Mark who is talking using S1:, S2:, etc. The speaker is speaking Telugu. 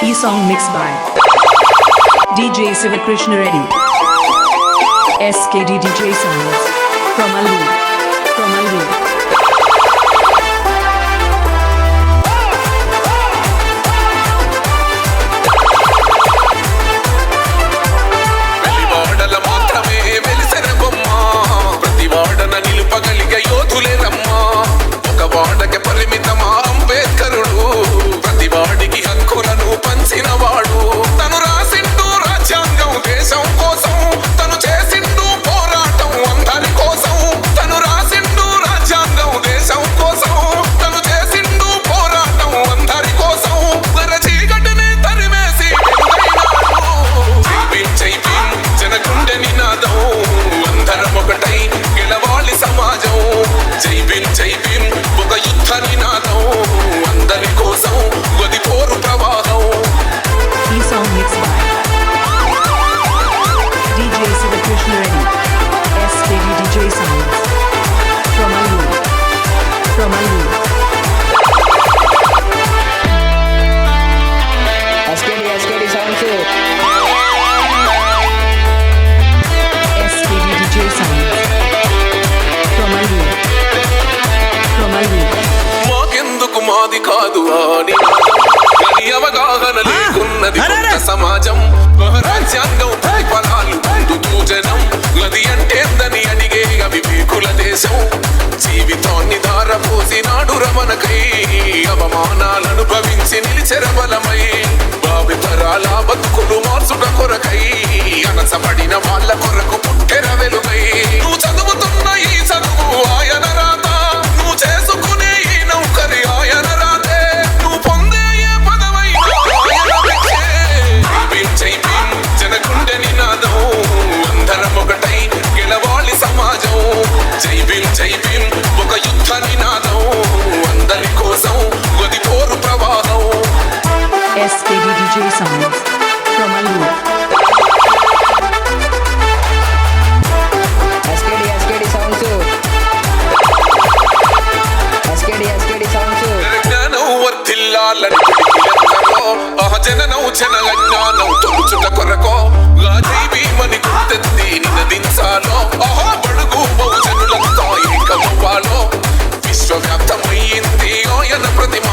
S1: E-song mixed by DJ Sivakrishna Reddy. SKD DJ Sounds from Allu.
S2: మాది కాదు అని అవగాహన లేకున్నది సమాజం రాజ్యాంగం ప్రతిఫలాలు పొందుతూ జనం గది అంటేందని అడిగే అవివేకుల దేశం జీవితాన్ని ధారపోసినాడు రమణకై అవమానాలను అనుభవించి నిలిచెర బలమై భావితరాల బతుకులు మార్చుట కొరకై అనసపడిన వాళ్ళ కొరకు పుట్టెర వెలుగై నువ్వు చదువుతున్న ఈ చదువు ఆయన రాత నువ్వు చేసుకునే ఈ నౌకరి ఆయన రాతే నువ్వు పొందే ఏ పదవైనా జనగుండె నినాదం అందరం ఒకటై గెలవాలి సమాజం జై భీమ్ ఒక యుద్ధ నినాదం అందరి కోసం గది పోరు ప్రవాహం
S1: SKD DJ Sounds from Allu.
S3: SKD Sounds. SKD Sounds.
S2: జ్ఞానం వర్ధిల్లాలని పిడికిలెత్తరో జననం జనగజ్ఞానం తొలుచుట కొరకో జై భీమని గుర్తెత్తి నినదించాలో బడుగు బహుజనులంతా ఏకమవ్వాలో విశ్వవ్యాప్తమయ్యింది ఆయన ప్రతిమ